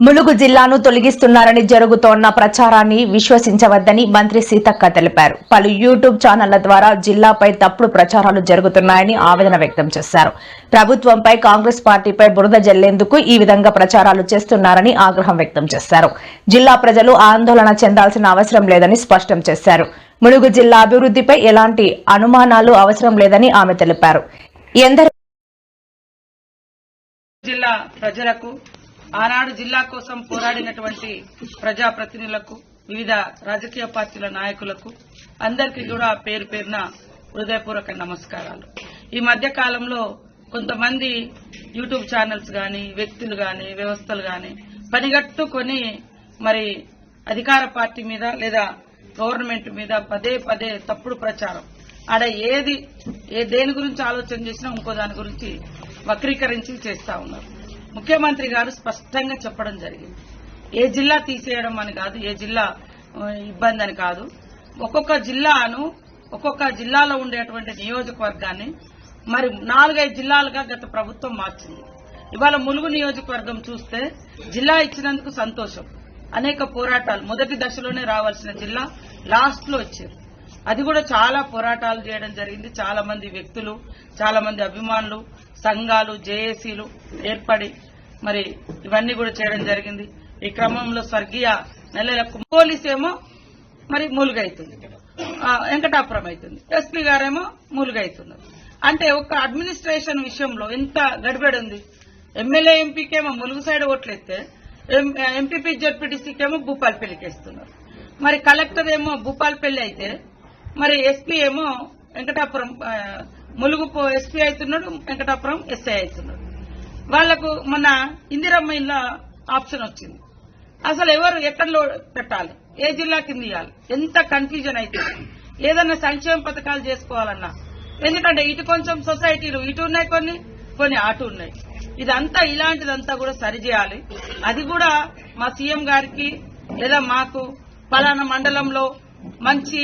ములుగు జిల్లాను తొలగిస్తున్నారని జరుగుతోన్న ప్రచారాన్ని విశ్వసించవద్దని మంత్రి సీతక్క తెలిపారు. పలు యూట్యూబ్ ఛానళ్ల ద్వారా జిల్లాపై తప్పుడు ప్రచారాలు జరుగుతున్నాయని ఆవేదన వ్యక్తం చేశారు. ప్రభుత్వంపై కాంగ్రెస్ పార్టీపై బురద జల్లేందుకు ఈ విధంగా ప్రచారాలు చేస్తున్నారని ఆగ్రహం వ్యక్తం చేశారు. జిల్లా ప్రజలు ఆందోళన చెందాల్సిన అవసరం లేదని స్పష్టం చేశారు. ములుగు జిల్లా అభివృద్ధిపై ఎలాంటి అనుమానాలు అవసరం లేదని ఆమె తెలిపారు. జిల్లా ప్రజలకు ఆనాడు జిల్లా కోసం పోరాడినటువంటి ప్రజాప్రతినిధులకు వివిధ రాజకీయ పార్టీల నాయకులకు అందరికీ కూడా పేరు పేరున హృదయపూర్వక నమస్కారాలు. ఈ మధ్య కాలంలో కొంతమంది యూట్యూబ్ ఛానల్స్ గాని వ్యక్తులు గాని వ్యవస్థలు గాని పనిగట్టుకొని మరి అధికార పార్టీ మీద లేదా గవర్నమెంట్ మీద పదే పదే తప్పుడు ప్రచారం ఆడ దేని గురించి ఆలోచన చేసినా ఇంకో దాని గురించి వక్రీకరించి చేస్తా ఉన్నారు. ముఖ్యమంత్రి గారు స్పష్టంగా చెప్పడం జరిగింది. ఏ జిల్లా తీసేయడం అని కాదు, ఏ జిల్లా ఇబ్బంది అని కాదు. ఒక్కొక్క జిల్లాలో ఉండేటువంటి నియోజకవర్గాన్ని మరి 4-5 జిల్లాలుగా గత ప్రభుత్వం మార్చింది. ఇవాళ ములుగు నియోజకవర్గం చూస్తే జిల్లా ఇచ్చినందుకు సంతోషం. అనేక పోరాటాలు మొదటి దశలోనే రావాల్సిన జిల్లా లాస్ట్ లో వచ్చారు. అది కూడా చాలా పోరాటాలు చేయడం జరిగింది. చాలా మంది వ్యక్తులు, చాలా మంది అభిమానులు, సంఘాలు, జేఏసీలు ఏర్పడి మరి ఇవన్నీ కూడా చేయడం జరిగింది. ఈ క్రమంలో స్వర్గీయ నెలలకు పోలీస్ ఏమో మరి ములుగైతుంది, వెంకటాపురం అవుతుంది, ఎస్పీ గారేమో ములుగైతున్నారు. అంటే ఒక అడ్మినిస్ట్రేషన్ విషయంలో ఎంత గడిబడి ఉంది. ఎమ్మెల్యే ఎంపీకేమో ములుగు సైడ్ ఓట్లయితే ఎంపీపీ జెడ్పీటీసీకేమో భూపాలపల్లికి వేస్తున్నారు. మరి కలెక్టర్ ఏమో భూపాలపల్లి అయితే మరి ఎస్పీ ఏమో వెంకటాపురం ములుగు ఎస్పీ అవుతున్నాడు, వెంకటాపురం ఎస్ఐ అవుతున్నాడు. వాళ్లకు మొన్న ఇందిరమ్మ ఇళ్ళ ఆప్షన్ వచ్చింది. అసలు ఎవరు ఎక్కడలో పెట్టాలి, ఏ జిల్లా కింద ఇవ్వాలి, ఎంత కన్ఫ్యూజన్ అవుతుంది. ఏదన్నా సంక్షేమ పథకాలు చేసుకోవాలన్నా, ఎందుకంటే ఇటు కొంచెం సొసైటీలు ఇటు ఉన్నాయి, కొన్ని అటు ఉన్నాయి. ఇదంతా ఇలాంటిదంతా కూడా సరిచేయాలి. అది కూడా మా సీఎం గారికి లేదా మాకు పలానా మండలంలో మంచి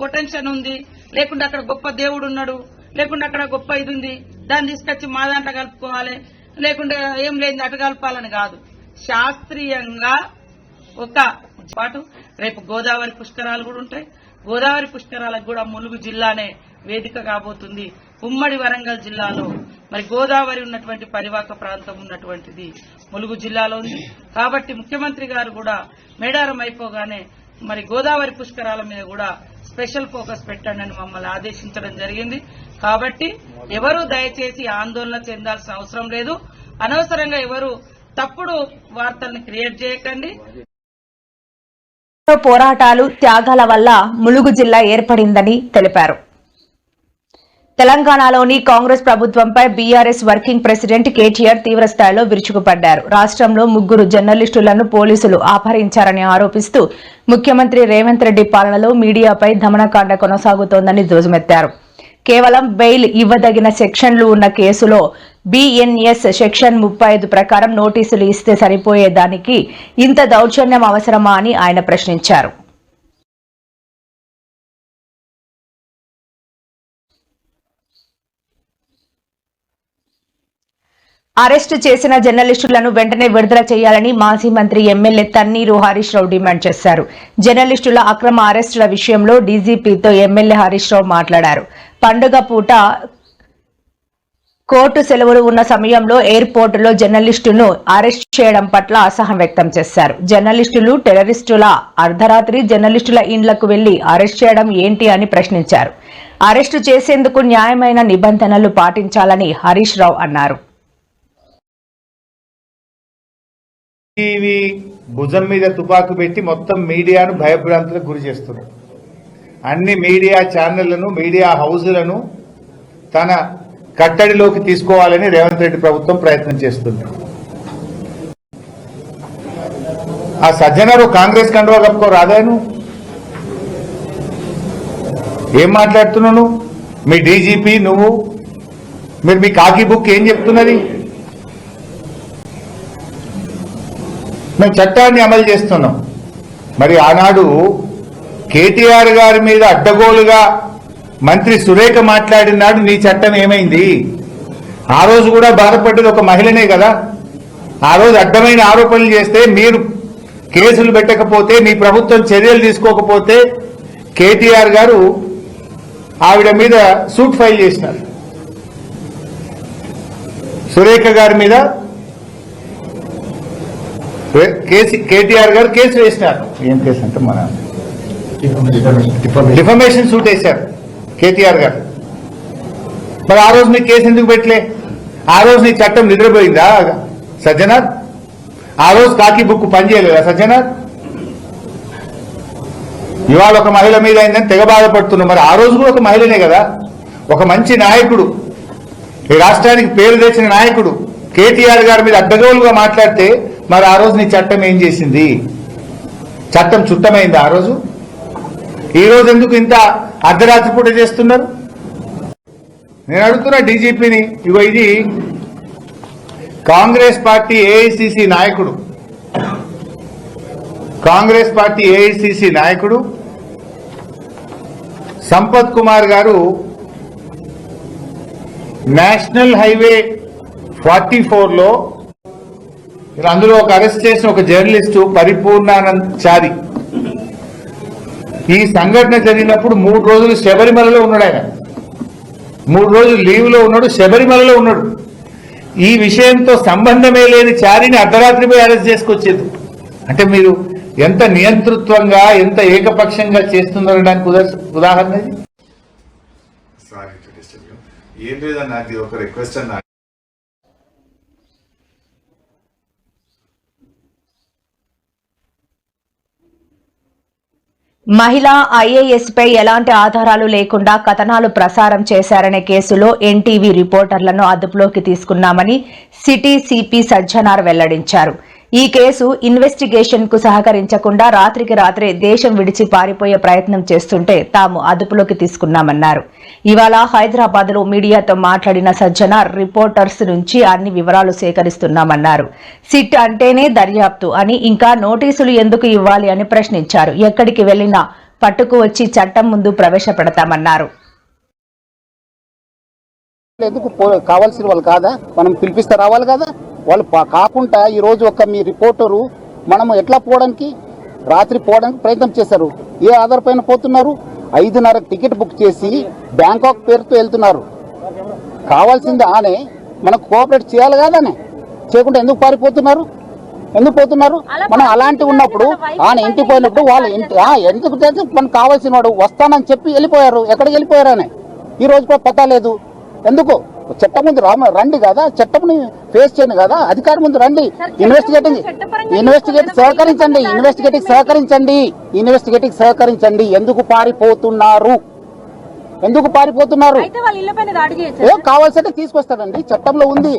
పొటెన్షియల్ ఉంది, లేకుంటే అక్కడ గొప్ప దేవుడు ఉన్నాడు, లేకుంటే అక్కడ గొప్ప ఇది ఉంది, దాన్ని తీసుకొచ్చి మా దాంట్లో కలుపుకోవాలి, లేకుంటే ఏం లేదు అటు కలపాలని కాదు. శాస్త్రీయంగా ఒక పాటు రేపు గోదావరి పుష్కరాలు కూడా ఉంటాయి. గోదావరి పుష్కరాలకు కూడా ములుగు జిల్లానే వేదిక కాబోతుంది. ఉమ్మడి వరంగల్ జిల్లాలో మరి గోదావరి ఉన్నటువంటి పరివాహక ప్రాంతం ఉన్నటువంటిది ములుగు జిల్లాలో ఉంది. కాబట్టి ముఖ్యమంత్రి గారు కూడా మేడారం అయిపోగానే మరి గోదావరి పుష్కరాల మీద కూడా స్పెషల్ ఫోకస్ పెట్టండి అని మమ్మల్ని ఆదేశించడం జరిగింది. కాబట్టి ఎవరు దయచేసి ఆందోళన చెందాల్సిన అవసరం లేదు. అనవసరంగా ఎవరు తప్పుడు వార్తల్ని క్రియేట్ చేయకండి. పోరాటాలు, త్యాగాల వల్ల ములుగు జిల్లా ఏర్పడిందని తెలిపారు. తెలంగాణలోని కాంగ్రెస్ ప్రభుత్వంపై బీఆర్ఎస్ వర్కింగ్ ప్రెసిడెంట్ కేటీఆర్ తీవ్రస్థాయిలో విరుచుకుపడ్డారు. రాష్ట్రంలో 3 జర్నలిస్టులను పోలీసులు అపహరించారని ఆరోపిస్తూ ముఖ్యమంత్రి రేవంత్ రెడ్డి పాలనలో మీడియాపై దమనకాండ కొనసాగుతోందని ధ్వజమెత్తారు. కేవలం బెయిల్ ఇవ్వదగిన సెక్షన్లు ఉన్న కేసులో బీఎన్ఎస్ సెక్షన్ 35 ప్రకారం నోటీసులు ఇస్తే సరిపోయేదానికి ఇంత దౌర్జన్యం అవసరమా అని ఆయన ప్రశ్నించారు. అరెస్టు చేసిన జర్నలిస్టులను వెంటనే విడుదల చేయాలని మాజీ మంత్రి ఎమ్మెల్యే తన్నీరు హరీష్ రావు డిమాండ్ చేశారు. జర్నలిస్టుల అక్రమ అరెస్టుల విషయంలో డీజీపీతో ఎమ్మెల్యే హరీష్ రావు మాట్లాడారు. పండుగ పూట కోర్టు సెలవులు ఉన్న సమయంలో ఎయిర్పోర్టులో జర్నలిస్టును అరెస్ట్ చేయడం పట్ల అసహనం వ్యక్తం చేశారు. జర్నలిస్టులు టెర్రరిస్టుల అర్ధరాత్రి జర్నలిస్టుల ఇండ్లకు వెళ్లి అరెస్ట్ చేయడం ఏంటి అని ప్రశ్నించారు. అరెస్టు చేసేందుకు న్యాయమైన నిబంధనలు పాటించాలని హరీష్ రావు అన్నారు. టీవీ భుజం మీద తుపాకు పెట్టి మొత్తం మీడియాను భయభ్రాంతులకు గురి చేస్తున్నారు. అన్ని మీడియా ఛానళ్లను, మీడియా హౌజులను తన కట్టడిలోకి తీసుకోవాలని రేవంత్ రెడ్డి ప్రభుత్వం ప్రయత్నం చేస్తుంది. ఆ సజ్జనరు కాంగ్రెస్ కండువా కప్పుకో రాదాను, ఏం మాట్లాడుతున్నావు? మీ డీజీపీ నువ్వు, మీరు మీ కాకి బుక్ ఏం చెప్తున్నది? మేము చట్టాన్ని అమలు చేస్తున్నాం. మరి ఆనాడు కేటీఆర్ గారి మీద అడ్డగోలుగా మంత్రి సురేఖ మాట్లాడినాడు, నీ చట్టం ఏమైంది? ఆ రోజు కూడా బాధపడ్డది ఒక మహిళనే కదా. ఆ రోజు అడ్డమైన ఆరోపణలు చేస్తే మీరు కేసులు పెట్టకపోతే, మీ ప్రభుత్వం చర్యలు తీసుకోకపోతే కేటీఆర్ గారు ఆవిడ మీద సూట్ ఫైల్ చేసినారు. సురేఖ గారి మీద కేటీఆర్ గారు కేసు వేసినారు. ఏం కేసు అంటే మన డిఫమేషన్ సూట్ వేశారు కేటీఆర్ గారు. మరి ఆ రోజు మీ కేసు ఎందుకు పెట్టలే? ఆ రోజు నీ చట్టం నిద్రపోయిందా సజ్జనార్? ఆ రోజు కాకి బుక్ పనిచేయలేదా సజ్జనార్? ఇవాళ ఒక మహిళ మీద అయిందని తెగ బాధపడుతున్నాం. మరి ఆ రోజు కూడా ఒక మహిళనే కదా, ఒక మంచి నాయకుడు, ఈ రాష్ట్రానికి పేరు తెచ్చిన నాయకుడు కేటీఆర్ గారి మీద అడ్డగోలుగా మాట్లాడితే మరి ఆ రోజు నీ చట్టం ఏం చేసింది? చట్టం చుట్టమైంది ఆ రోజు? ఈ రోజు ఎందుకు ఇంత అర్ధరాత్రి పూట చేస్తున్నారు? నేను అడుగుతున్నా డీజీపీని, ఇగో ఇది కాంగ్రెస్ పార్టీ ఏఐసిసి నాయకుడు, కాంగ్రెస్ పార్టీ ఏఐసిసి నాయకుడు సంపత్ కుమార్ గారు నేషనల్ హైవే 44లో అందులో ఒక అరెస్ట్ చేసిన ఒక జర్నలిస్టు పరిపూర్ణానందచారి. ఈ సంఘటన జరిగినప్పుడు 3 రోజులు శబరిమలలో ఉన్నాడు. ఆయన 3 రోజులు లీవ్ లో ఉన్నాడు, శబరిమలలో ఉన్నాడు. ఈ విషయంతో సంబంధమే లేని చారిని అర్ధరాత్రిపై అరెస్ట్ చేసుకొచ్చేది. అంటే మీరు ఎంత నియంతృత్వంగా, ఎంత ఏకపక్షంగా చేస్తున్నారనడానికి ఉదాహరణ ఇది. ఏం లేదన్న, అది ఒక రిక్వెస్ట్ అన్న. మహిళా ఐఏఎస్ పై ఎలాంటి ఆధారాలు లేకుండా కథనాలు ప్రసారం చేశారనే కేసులో ఎన్టీవీ రిపోర్టర్లను అదుపులోకి తీసుకున్నామని సిటీ సిపి సజ్జనార్ వెల్లడించారు. ఈ కేసు ఇన్వెస్టిగేషన్ కు సహకరించకుండా రాత్రికి రాత్రే దేశం విడిచి పారిపోయే ప్రయత్నం చేస్తుంటే తాము అదుపులోకి తీసుకున్నామన్నారు. ఇవాళ హైదరాబాద్ లో మీడియాతో మాట్లాడిన సజ్జనార్ రిపోర్టర్స్ నుంచి అన్ని వివరాలు సేకరిస్తున్నామన్నారు. సిట్ అంటేనే దర్యాప్తు అని, ఇంకా నోటీసులు ఎందుకు ఇవ్వాలి అని ప్రశ్నించారు. ఎక్కడికి వెళ్లినా పట్టుకు వచ్చి చట్టం ముందు ప్రవేశపెడతామన్నారు. ఎందుకు కావాల్సిన వాళ్ళు కాదా? మనం పిలిపిస్తే రావాలి కదా. వాళ్ళు కాకుండా ఈరోజు ఒక మీ రిపోర్టరు మనము ఎట్లా పోవడానికి, రాత్రి పోవడానికి ప్రయత్నం చేశారు. ఏ ఆధార్ పైన పోతున్నారు? 5:30 టికెట్ బుక్ చేసి బ్యాంకాక్ పేరుతో వెళ్తున్నారు. కావాల్సింది ఆనే మనకు కోఆపరేట్ చేయాలి కాదనే, చేయకుండా ఎందుకు పారిపోతున్నారు? ఎందుకు పోతున్నారు? మనం అలాంటి ఉన్నప్పుడు ఆయన ఇంటికి పోయినప్పుడు వాళ్ళు ఎందుకు మనకు కావాల్సిన వాడు వస్తానని చెప్పి వెళ్ళిపోయారు. ఎక్కడికి వెళ్ళిపోయారు అని ఈ రోజు కూడా పతా లేదు. ఎందుకు? చట్టం ముందు రండి కదా, చట్టంని ఫేస్ చేయండి కదా, అధికారం ముందు రండి. ఇన్వెస్టిగేటింగ్ సహకరించండి. ఎందుకు పారిపోతున్నారు? ఏం కావాల్సింటే తీసుకొస్తారండి, చట్టంలో ఉంది.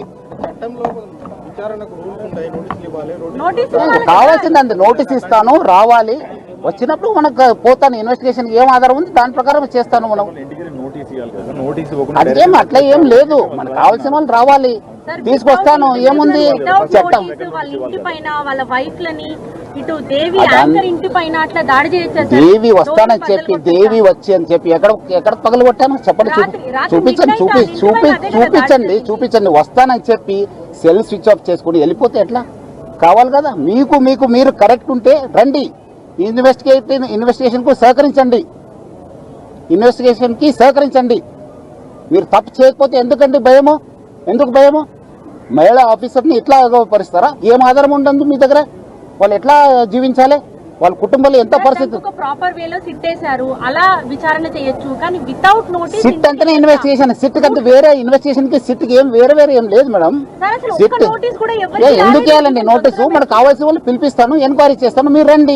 కావాల్సిందండి, నోటీస్ ఇస్తాను, రావాలి. వచ్చినప్పుడు మనకు పోతాను, ఇన్వెస్టిగేషన్ ఏం ఆధారం ఉంది దాని ప్రకారం చేస్తాను. మనం అదేం అట్లా ఏం లేదు, మనకు కావాల్సిన వాళ్ళు రావాలి, తీసుకొస్తాను. ఏముంది చట్టం? దేవి వస్తానని చెప్పి, దేవి వచ్చి అని చెప్పి ఎక్కడ పగలు కొట్టాను చెప్పండి, చూపించండి. వస్తానని చెప్పి సెల్ స్విచ్ ఆఫ్ చేసుకుని వెళ్ళిపోతే ఎట్లా? కావాలి కదా. మీరు కరెక్ట్ ఉంటే రండి, ఇన్వెస్టిగేషన్ కు సహకరించండి. మీరు తప్పు చేయకపోతే ఎందుకండి భయము? ఎందుకు భయము? మహిళా ఆఫీసర్ని ఇట్లా పరిస్తారా? ఏం ఆధారం ఉండదు మీ దగ్గర? వాళ్ళు ఎట్లా జీవించాలి? వాళ్ళ కుటుంబంలో ఎంత పరిస్థితి? ప్రాపర్ వేలో సిట్ వేశారు, అలా విచారణ చేయొచ్చు. కానీ వితౌట్ నోటీస్ సిట్ అంటేనే ఇన్వెస్టిగేషన్. సిట్ కంటే వేరే ఇన్వెస్టిగేషన్ కి సిట్ కి ఏం వేరే ఏం లేదు మేడం. సిట్ ఎందుకు వేయాలండి నోటీసు? మనకు కావాల్సిన వాళ్ళు పిలిపిస్తాను, ఎంక్వైరీ చేస్తాను, మీరు రండి.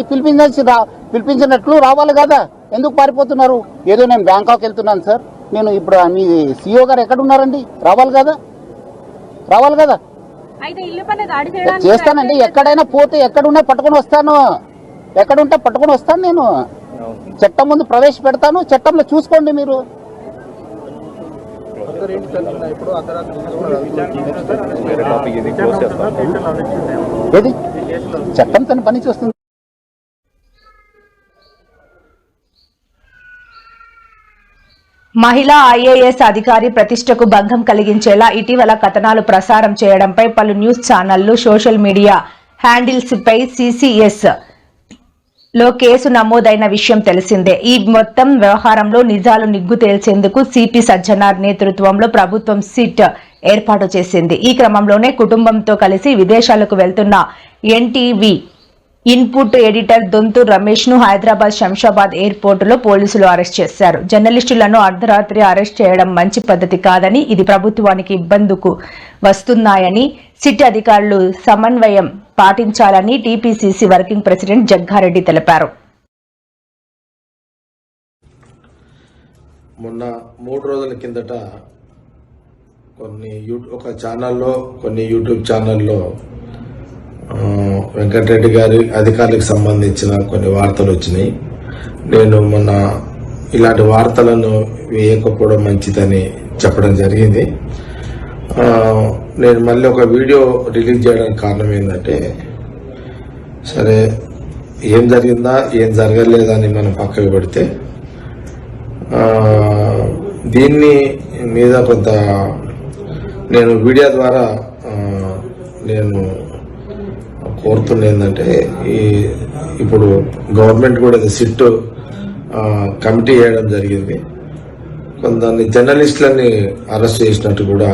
పిలిపించినట్లు రావాలి కదా. ఎందుకు పారిపోతున్నారు? ఏదో నేను బ్యాంకాక్ వెళ్తున్నాను సార్, నేను ఇప్పుడు మీ సిఇఓ గారు ఎక్కడ ఉన్నారండి? రావాలి కదా. చేస్తానండి, ఎక్కడైనా పోతే ఎక్కడున్నా పట్టుకొని వస్తాను, ఎక్కడుంటే పట్టుకొని వస్తాను. నేను చట్టం ముందు ప్రవేశపెడతాను, చట్టంలో చూసుకోండి మీరు. ఏది చట్టం తన పని చేస్తుంది. మహిళా ఐఏఎస్ అధికారి ప్రతిష్టకు భంగం కలిగించేలా ఇటీవల కథనాలు ప్రసారం చేయడంపై పలు న్యూస్ ఛానళ్లు సోషల్ మీడియా హ్యాండిల్స్ పై సిసిఎస్ లో కేసు నమోదైన విషయం తెలిసిందే. ఈ మొత్తం వ్యవహారంలో నిజాలు నిగ్గు తేల్చేందుకు సిపి సజ్జనార్ నేతృత్వంలో ప్రభుత్వం సిట్ ఏర్పాటు చేసింది. ఈ క్రమంలోనే కుటుంబంతో కలిసి విదేశాలకు వెళ్తున్న NTV input editor Donthu Ramesh ను హైదరాబాద్ శంషాబాద్ ఎయిర్పోర్టులో పోలీసులు అరెస్ట్ చేశారు. జర్నలిస్టులను అర్ధరాత్రి అరెస్ట్ చేయడం మంచి పద్ధతి కాదని, ఇది ప్రభుత్వానికి ఇబ్బందుకు వస్తున్నాయని, సిట్ అధికారులు సమన్వయం పాటించాలని టీపీసీసీ వర్కింగ్ ప్రెసిడెంట్ జగ్గారెడ్డి తెలిపారు. మొన్న 3 రోజుల కిందట ఒక ఛానల్లో కొన్ని యూట్యూబ్ ఛానల్లో వెంకటరెడ్డి గారి అధికారులకు సంబంధించిన కొన్ని వార్తలు వచ్చినాయి. నేను మొన్న ఇలాంటి వార్తలను వేయకపోవడం మంచిదని చెప్పడం జరిగింది. నేను మళ్ళీ ఒక వీడియో రిలీజ్ చేయడానికి కారణం ఏంటంటే, సరే ఏం జరిగిందా ఏం జరగలేదని మనం పక్కకు పెడితే దీన్ని మీద కొంత నేను మీడియా ద్వారా నేను కోరుతున్న ఏంటంటే, ఇప్పుడు గవర్నమెంట్ కూడా సిట్ కమిటీ వేయడం జరిగింది. కొంతమంది జర్నలిస్టులని అరెస్ట్ చేసినట్టు కూడా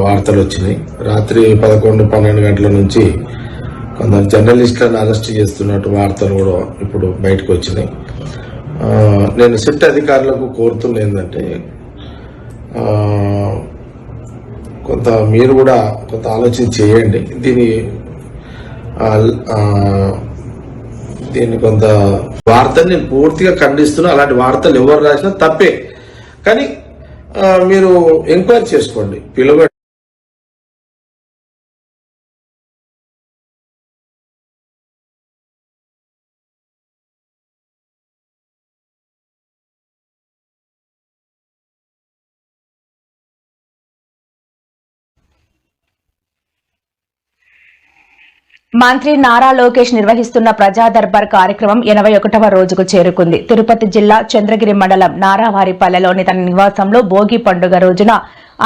వార్తలు వచ్చినాయి. రాత్రి 11-12 గంటల నుంచి కొందరు జర్నలిస్టులను అరెస్ట్ చేస్తున్నట్టు వార్తలు కూడా ఇప్పుడు బయటకు వచ్చినాయి. నేను సిట్ అధికారులకు కోరుతున్న ఏంటంటే, కొంత మీరు కూడా కొంత ఆలోచన చేయండి. దీన్ని కొంత వార్తని నేను పూర్తిగా ఖండిస్తున్నా. అలాంటి వార్తలు ఎవరు రాసినా తప్పే, కానీ మీరు ఎంక్వైరీ చేసుకోండి, పిలవండి. మంత్రి నారా లోకేష్ నిర్వహిస్తున్న ప్రజా దర్బార్ కార్యక్రమం 81వ రోజుకు చేరుకుంది. తిరుపతి జిల్లా చంద్రగిరి మండలం నారావారిపల్లెలోని తన నివాసంలో భోగి పండుగ రోజున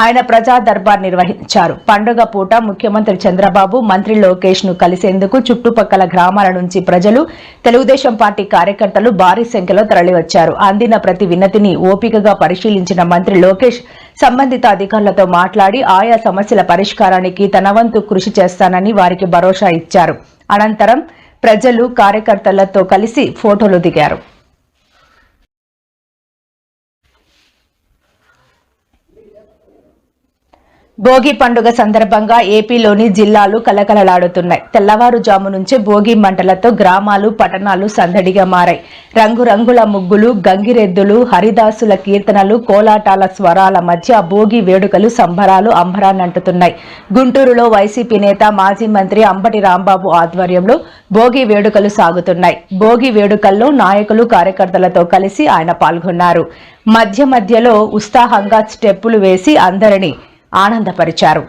ఆయన ప్రజా దర్బార్ నిర్వహించారు. పండుగ పూట ముఖ్యమంత్రి చంద్రబాబు, మంత్రి లోకేష్ ను కలిసేందుకు చుట్టుపక్కల గ్రామాల నుంచి ప్రజలు, తెలుగుదేశం పార్టీ కార్యకర్తలు భారీ సంఖ్యలో తరలివచ్చారు. అందిన ప్రతి వినతిని ఓపికగా పరిశీలించిన మంత్రి లోకేష్ సంబంధిత అధికారులతో మాట్లాడి ఆయా సమస్యల పరిష్కారానికి తన వంతు కృషి చేస్తానని వారికి భరోసా ఇచ్చారు. అనంతరం ప్రజలు, కార్యకర్తలతో కలిసి ఫోటోలు దిగారు. భోగి పండుగ సందర్భంగా ఏపీలోని జిల్లాలు కలకలలాడుతున్నాయి. తెల్లవారుజాము నుంచే భోగి మంటలతో గ్రామాలు, పట్టణాలు సందడిగా మారాయి. రంగురంగుల ముగ్గులు, గంగిరెద్దులు, హరిదాసుల కీర్తనలు, కోలాటాల స్వరాల మధ్య భోగి వేడుకలు సంబరాలు అంబరాన్నంటుతున్నాయి. గుంటూరులో వైసీపీ నేత, మాజీ మంత్రి అంబటి రాంబాబు ఆధ్వర్యంలో భోగి వేడుకలు సాగుతున్నాయి. భోగి వేడుకల్లో నాయకులు, కార్యకర్తలతో కలిసి ఆయన పాల్గొన్నారు. మధ్యలో ఉత్సాహంగా స్టెప్పులు వేసి అందరినీ ఆనందపరిచారు.